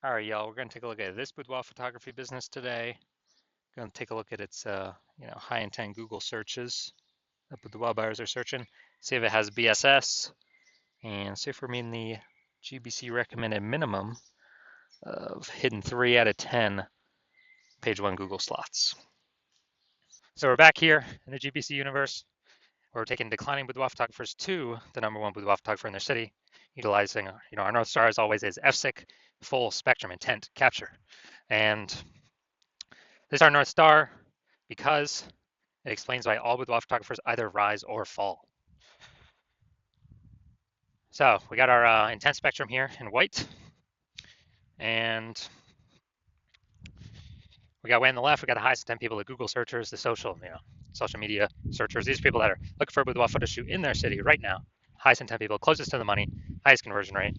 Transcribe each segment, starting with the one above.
All right, y'all, we're going to take a look at this boudoir photography business today. Going to take a look at its, high intent Google searches that boudoir buyers are searching. See if it has BSS and see if we're meeting the GBC recommended minimum of hitting 3 out of 10 page one Google slots. So we're back here in the GBC universe. We're taking declining boudoir photographers to the number one boudoir photographer in their city, utilizing, our North Star as always is FSIC, full spectrum intent capture. And this is our North Star because it explains why all boudoir photographers either rise or fall. So we got our intent spectrum here in white, and we got way on the left, we got the highest intent people, the Google searchers, the social media searchers. These are people that are looking for a boudoir photo shoot in their city right now. Highest intent people, closest to the money, highest conversion rate.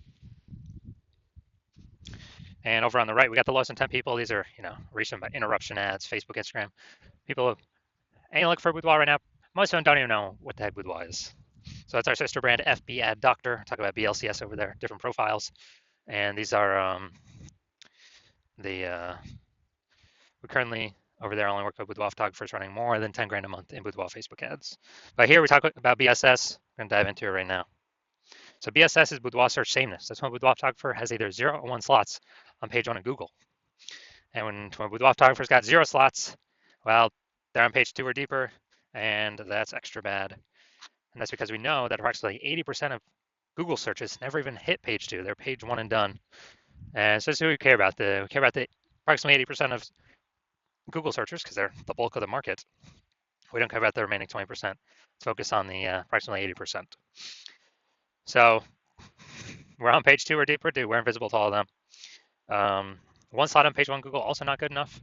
And over on the right, we got the lowest intent people. These are, reached by interruption ads, Facebook, Instagram. People ain't looking for a boudoir right now. Most of them don't even know what the heck boudoir is. So that's our sister brand, FB Ad Doctor. Talk about BLCS over there, different profiles. And these are we currently over there only work with boudoir photographers running more than 10 grand a month in boudoir Facebook ads. But here we talk about BSS. I'm going to dive into it right now. So BSS is boudoir search sameness. That's when a boudoir photographer has either 0 or 1 slots on page 1 of Google. And when a boudoir photographer's got 0 slots, well, they're on page 2 or deeper, and that's extra bad. And that's because we know that approximately 80% of Google searches never even hit page 2. They're page 1 and done. And so this is who we care about. We care about the approximately 80% of Google searchers because they're the bulk of the market. We don't care about the remaining 20%. Let's focus on the approximately 80%. So we're on page 2 or deeper, dude. We're invisible to all of them. 1 slot on page 1 Google, also not good enough.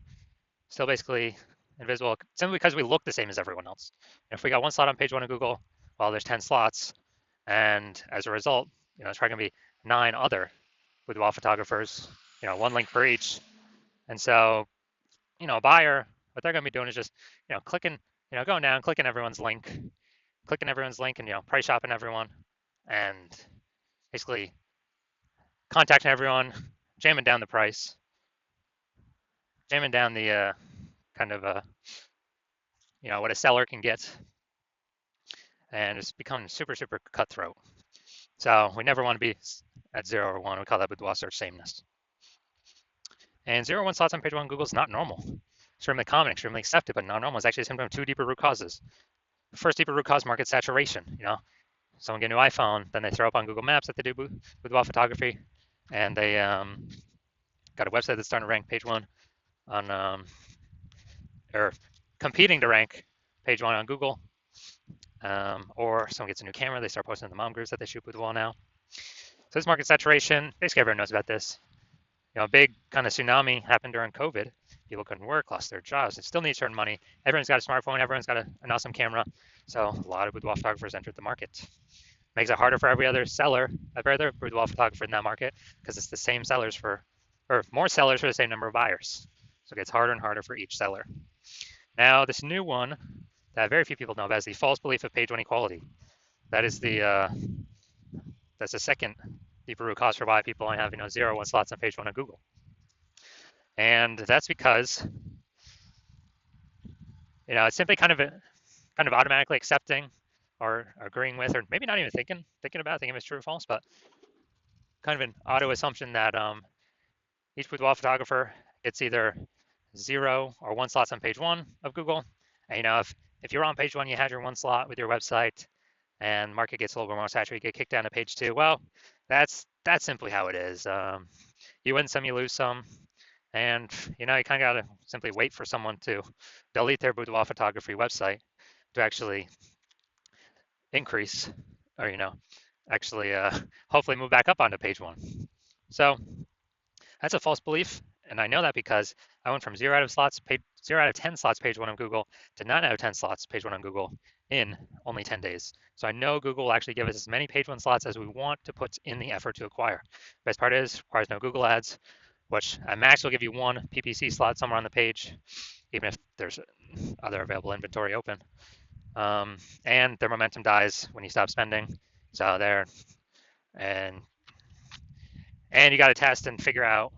Still basically invisible, simply because we look the same as everyone else. And if we got 1 slot on page 1 of Google, well, there's 10 slots. And as a result, it's probably going to be 9 other boudoir photographers, 1 link for each. And so, a buyer, what they're going to be doing is just, clicking, going down, clicking everyone's link, and, price shopping everyone, and basically contacting everyone, jamming down the price, jamming down the what a seller can get, and it's become super, super cutthroat. So we never want to be at 0 or 1. We call that boudoir search sameness. And 0 or 1 slots on page 1 Google is not normal. Extremely common, extremely accepted, but not normal. It's actually a symptom of 2 deeper root causes. First deeper root cause, market saturation. Someone get a new iPhone, then they throw up on Google Maps that they do boudoir photography, and they got a website that's starting to rank page 1 on, or competing to rank page 1 on Google. Or someone gets a new camera, they start posting in the mom groups that they shoot boudoir now. So this market saturation, basically everyone knows about this. A big kind of tsunami happened during COVID. People couldn't work, lost their jobs, they still need certain money. Everyone's got a smartphone, everyone's got an awesome camera. So a lot of boudoir photographers entered the market. Makes it harder for every other boudoir photographer in that market, because it's the same sellers or more sellers for the same number of buyers. So it gets harder and harder for each seller. Now, this new one that very few people know about is the false belief of page 1 equality. That is that's the second deeper root cause for why people only have 0 or 1 slots on page 1 of Google. And that's because it's simply kind of automatically accepting or agreeing with, or maybe not even thinking about if it's true or false, but kind of an auto assumption that each boudoir photographer gets either 0 or 1 slots on page 1 of Google. And if you're on page 1, you had your 1 slot with your website, and market gets a little bit more saturated, you get kicked down to page 2. Well, that's simply how it is. You win some, you lose some, and you kind of gotta simply wait for someone to delete their boudoir photography website to actually increase, or actually hopefully move back up onto page 1. So that's a false belief, and I know that because I went from 0 out of 10 slots page 1 on Google to 9 out of 10 slots page 1 on Google in only 10 days. So I know Google will actually give us as many page 1 slots as we want to put in the effort to acquire. Best part is, requires no Google ads, which at max will give you 1 PPC slot somewhere on the page, even if there's other available inventory open. And their momentum dies when you stop spending. So there, and you got to test and figure out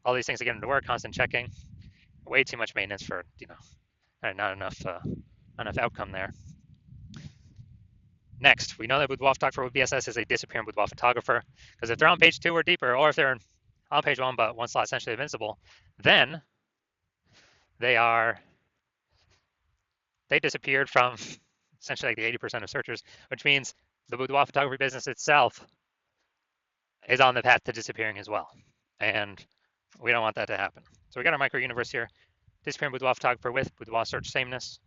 all these things to get into work, constant checking, way too much maintenance for, not enough outcome there. Next, we know that Boudoir photographer with BSS is a disappearing Boudoir photographer, because if they're on page 2 or deeper, or if they're on page 1 but one slot essentially invincible, then they disappeared from essentially like the 80% of searchers, which means the boudoir photography business itself is on the path to disappearing as well. And we don't want that to happen. So we got our micro universe here. Disappearing boudoir photographer with boudoir search sameness.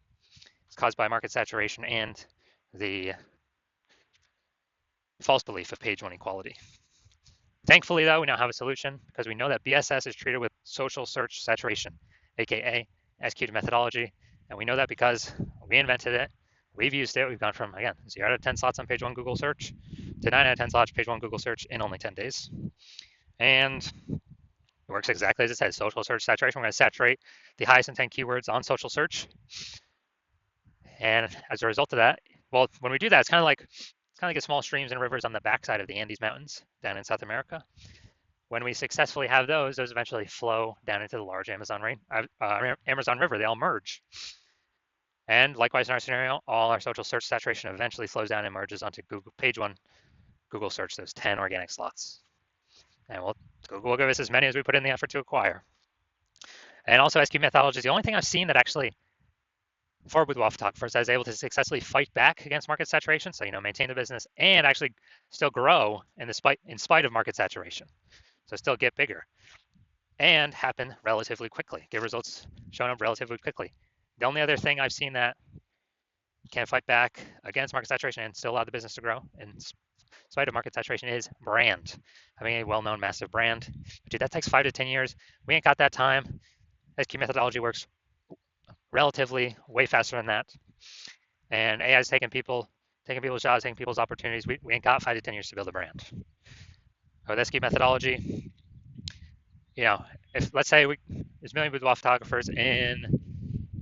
It's caused by market saturation and the false belief of page 1 equality. Thankfully, though, we now have a solution because we know that BSS is treated with social search saturation, aka executed methodology. And we know that because we invented it, we've used it. We've gone from, again, 0 out of 10 slots on page 1 Google search to 9 out of 10 slots page 1 Google search in only 10 days. And it works exactly as it says, social search saturation. We're going to saturate the highest intent keywords on social search. And as a result of that, well, when we do that, it's kind of like small streams and rivers on the backside of the Andes Mountains down in South America. When we successfully have those eventually flow down into the large Amazon River. They all merge. And likewise in our scenario, all our social search saturation eventually flows down and merges onto Google page 1 Google search, those 10 organic slots. And Google will give us as many as we put in the effort to acquire. And also SQ methodology is the only thing I've seen that actually, for boudoir photographers, that is able to successfully fight back against market saturation. So, maintain the business and actually still grow in spite of market saturation. So still get bigger and happen relatively quickly, get results shown up relatively quickly. The only other thing I've seen that can fight back against market saturation and still allow the business to grow in spite of market saturation is brand. Having a well-known massive brand. Dude, that takes 5 to 10 years. We ain't got that time. SQ methodology works relatively way faster than that. And AI is taking people's jobs, taking people's opportunities. We ain't got 5 to 10 years to build a brand. With SQ methodology, if let's say there's a million boudoir photographers in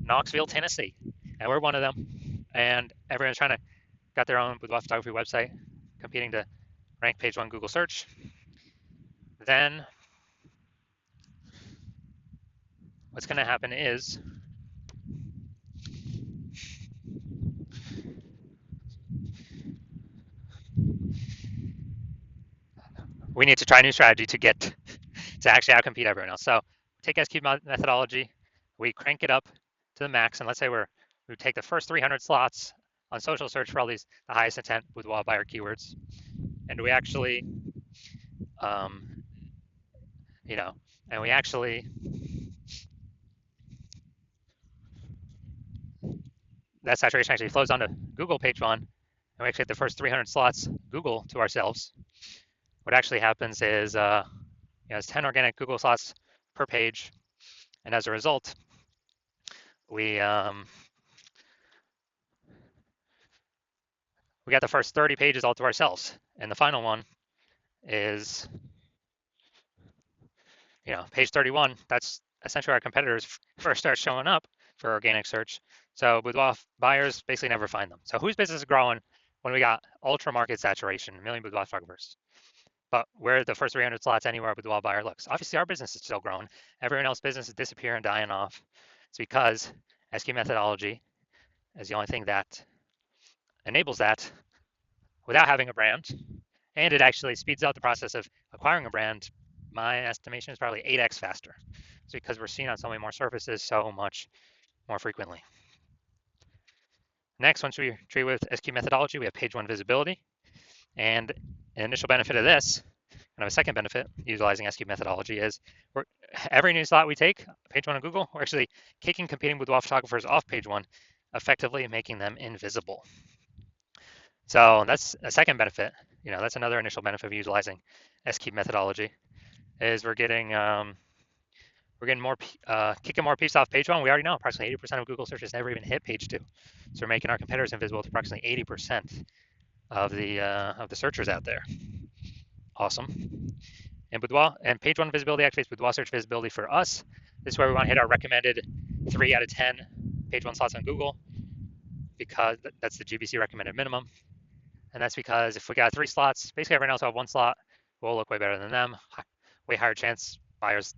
Knoxville, Tennessee, and we're one of them, and everyone's got their own boudoir photography website, competing to rank page 1 Google search, then what's going to happen is we need to try a new strategy to actually outcompete everyone else. So take SQ methodology, we crank it up to the max, and let's say we take the first 300 slots on social search for all the highest intent boudoir buyer keywords, and we actually, that saturation actually flows onto Google page 1, and we actually get the first 300 slots Google to ourselves. What actually happens is, it's 10 organic Google slots per page, and as a result, we got the first 30 pages all to ourselves, and the final one is, page 31. That's essentially our competitors first start showing up for organic search. So boudoir buyers basically never find them. So whose business is growing when we got ultra market saturation, a million boudoir photographers? But where the first 300 slots anywhere a boudoir buyer looks. Obviously, our business is still growing. Everyone else's business is disappearing, dying off. It's because SQ methodology is the only thing that enables that without having a brand. And it actually speeds out the process of acquiring a brand. My estimation is probably 8x faster. It's because we're seen on so many more surfaces so much more frequently. Next, once we treat with SQ methodology, we have page 1 visibility. And an initial benefit of this, and a second benefit utilizing SQ methodology, is every new slot we take, page 1 of Google, we're actually kicking competing boudoir photographers off page 1, effectively making them invisible. So that's a second benefit. That's another initial benefit of utilizing SQ methodology, is we're getting more, kicking more people off page 1. We already know approximately 80% of Google searches never even hit page 2. So we're making our competitors invisible to approximately 80% of the searchers out there. Awesome. And page 1 visibility activates boudoir search visibility for us. This is where we want to hit our recommended 3 out of 10 page 1 slots on Google, because that's the GBC recommended minimum. And that's because if we got 3 slots, basically everyone else will have 1 slot, we'll look way better than them. Way higher chance buyers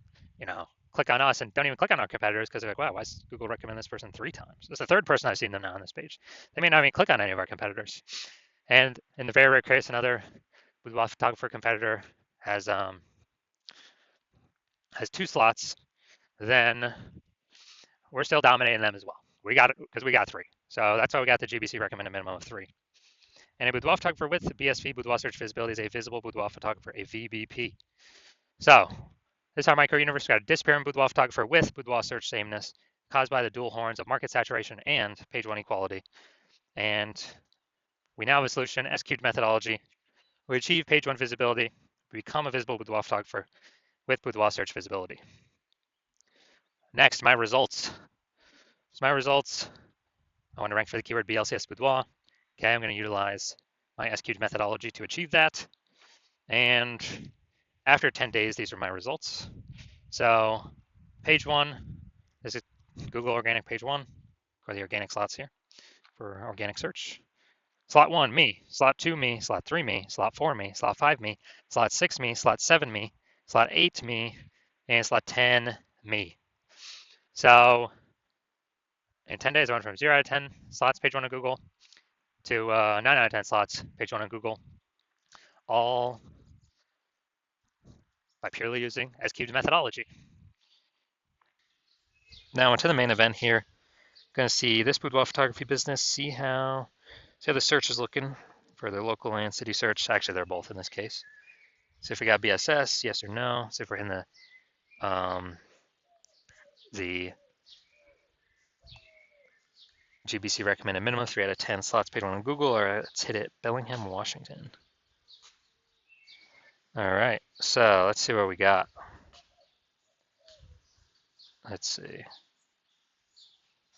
click on us and don't even click on our competitors because they're like, wow, why does Google recommend this person 3 times? It's the third person I've seen them now on this page. They may not even click on any of our competitors. And in the very rare case, another boudoir photographer competitor has 2 slots, then we're still dominating them as well. We got it because we got 3. So that's why we got the GBC recommended minimum of 3. And a boudoir photographer with BSV, boudoir search visibility, is a visible boudoir photographer, a VBP. So this is our micro universe. We got a disappearing boudoir photographer with boudoir search sameness caused by the dual horns of market saturation and page 1 equality. And we now have a solution, execute methodology. We achieve page 1 visibility, we become a visible boudoir photographer with boudoir search visibility. Next, my results. So my results, I want to rank for the keyword BLCS boudoir. Okay, I'm going to utilize my execute methodology to achieve that. And after 10 days, these are my results. So page 1 is it Google organic page 1, or the organic slots here for organic search. Slot 1, me. Slot 2, me. Slot 3, me. Slot 4, me. Slot 5, me. Slot 6, me. Slot 7, me. Slot 8, me. And slot 10, me. So in 10 days, I went from 0 out of 10 slots, page 1 on Google, to 9 out of 10 slots, page 1 on Google, all by purely using S-cubed methodology. Now into the main event here. Going to see this boudoir photography business, see how the search is looking for the local and city search. Actually, they're both in this case. So if we got BSS, yes or no. So if we're in the GBC recommended minimum 3 out of 10 slots, page 1 on Google, or let's hit it, Bellingham, Washington. All right, so let's see what we got. Let's see.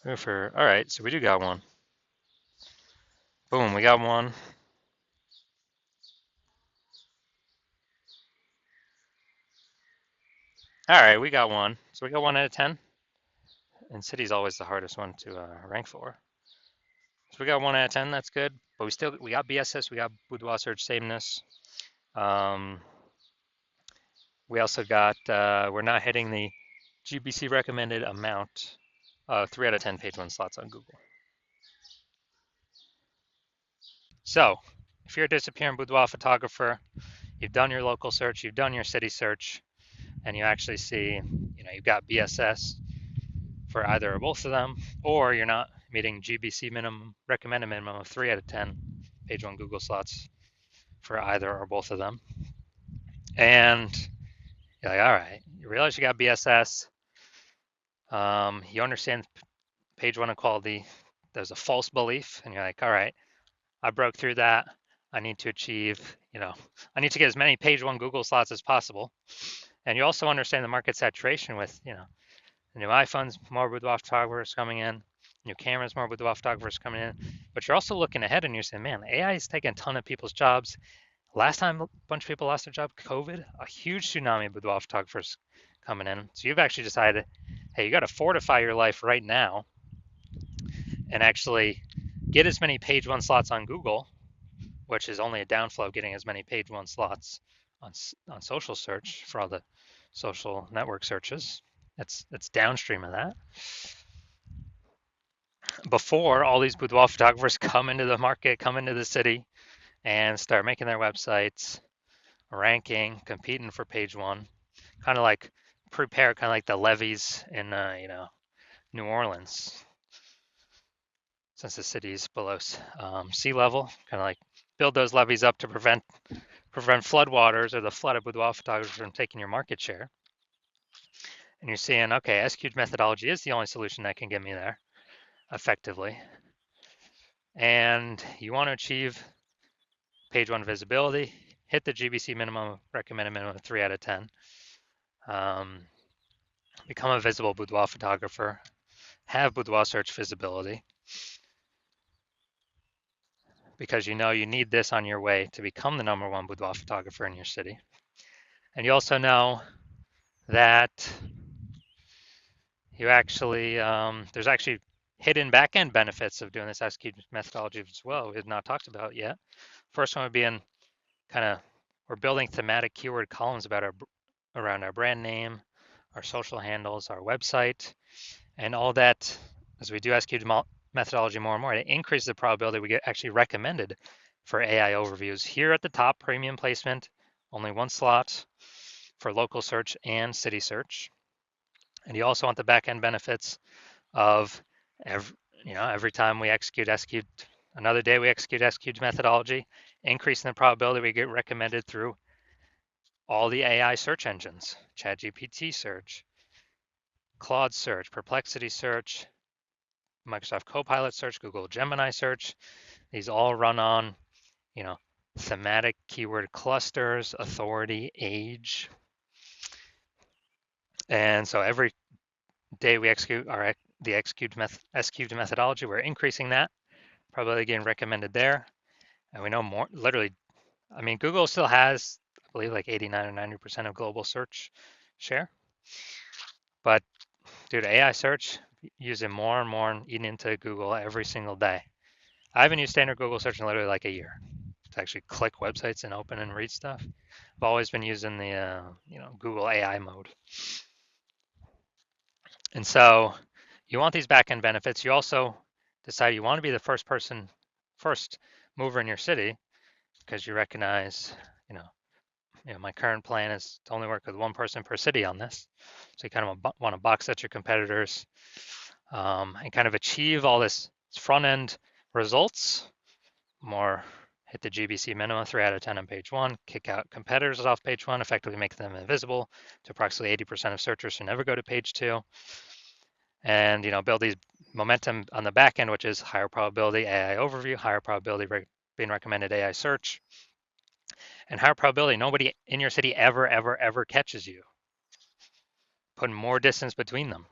All right, so we do got one. Boom, we got one. All right, we got one. So we got 1 out of 10. And city's always the hardest one to rank for. So we got 1 out of 10, that's good. But we got BSS, we got boudoir search sameness. We also got, we're not hitting the GBC recommended amount of 3 out of 10 page 1 slots on Google. So if you're a disappearing boudoir photographer, you've done your local search, you've done your city search, and you actually see, you've got BSS for either or both of them, or you're not meeting GBC recommended minimum of 3 out of 10 page 1 Google slots for either or both of them. And you're like, all right, you realize you got BSS, you understand page 1 equality, there's a false belief, and you're like, all right, I broke through that. I need to achieve, I need to get as many page 1 Google slots as possible. And you also understand the market saturation with, the new iPhones, more boudoir photographers coming in, new cameras, more boudoir photographers coming in. But you're also looking ahead and you're saying, man, AI is taking a ton of people's jobs. Last time a bunch of people lost their job, COVID, a huge tsunami of boudoir photographers coming in. So you've actually decided, hey, you got to fortify your life right now and actually get as many page 1 slots on Google, which is only a downflow of getting as many page 1 slots on social search for all the social network searches. That's downstream of that. Before all these boudoir photographers come into the market, come into the city, and start making their websites, ranking, competing for page 1, kind of like prepare, kind of like the levees in New Orleans, since the city's below sea level, kind of like build those levees up to prevent floodwaters or the flood of boudoir photographers from taking your market share. And you're seeing, okay, SQ'd methodology is the only solution that can get me there effectively. And you want to achieve page 1 visibility, hit the GBC recommended minimum of 3 out of 10, become a visible boudoir photographer, have boudoir search visibility, because you need this on your way to become the #1 boudoir photographer in your city. And you also know that you actually, there's actually hidden back-end benefits of doing this SQ methodology as well we have not talked about yet. First one would be in we're building thematic keyword columns around our brand name, our social handles, our website, and all that. As we do SQ methodology more and more, it increases the probability we get actually recommended for AI overviews. Here at the top, premium placement, only one slot for local search and city search. And you also want the back-end benefits of every time we execute another day we execute SQ methodology, increasing the probability we get recommended through all the AI search engines, ChatGPT search, Claude search, Perplexity search, Microsoft Copilot search, Google Gemini search. These all run on, thematic keyword clusters, authority, age. And so every day we execute the execute methodology, we're increasing that, probably getting recommended there. And we know more, literally, I mean, Google still has, I believe, like 89 or 90% of global search share. But dude, AI search, using more and more and eating into Google every single day. I haven't used standard Google search in literally like a year to actually click websites and open and read stuff. I've always been using the Google AI mode. And so you want these back-end benefits. You also decide you want to be the first mover in your city, because you recognize, my current plan is to only work with one person per city on this. So you kind of want to box out your competitors and kind of achieve all this front-end results. More hit the GBC minimum 3 out of 10 on page 1, kick out competitors off page 1, effectively make them invisible to approximately 80% of searchers who never go to page 2. And build these momentum on the back end, which is higher probability AI overview, higher probability being recommended AI search, and higher probability nobody in your city ever catches you. Putting more distance between them,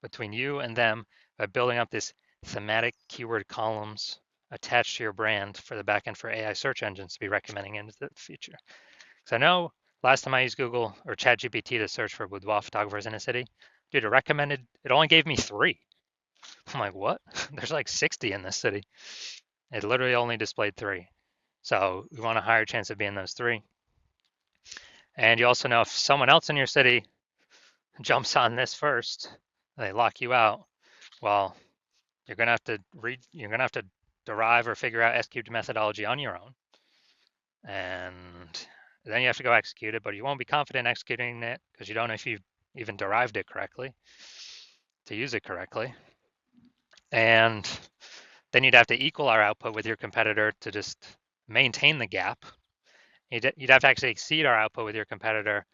between you and them, by building up this thematic keyword columns attached to your brand for the backend for AI search engines to be recommending into the future. Because I know last time I used Google or ChatGPT to search for boudoir photographers in a city, dude, it only gave me 3. I'm like, what? There's like 60 in this city. It literally only displayed 3. So we want a higher chance of being those 3. And you also know if someone else in your city jumps on this first, they lock you out, well, you're gonna have to derive or figure out SQ methodology on your own. And then you have to go execute it, but you won't be confident executing it because you don't know if you've even derived it correctly to use it correctly. And then you'd have to equal our output with your competitor to just maintain the gap. You'd have to actually exceed our output with your competitor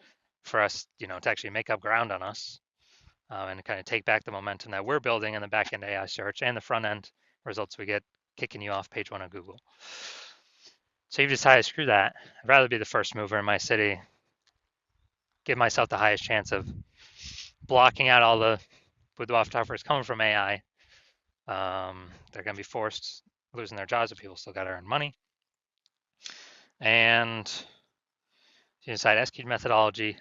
for us, to actually make up ground on us and kind of take back the momentum that we're building in the back-end AI search and the front-end results we get kicking you off page 1 of Google. So you've decided, screw that. I'd rather be the first mover in my city, give myself the highest chance of blocking out all the boudoir photographers coming from AI. They're going to be forced losing their jobs, but people still got to earn money. And you decide SQ methodology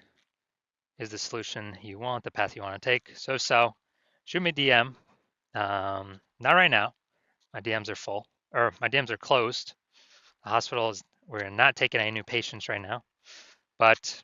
is the solution you want, the path you want to take. So shoot me a DM. Not right now. My DMs are full, or my DMs are closed. The hospital we're not taking any new patients right now. But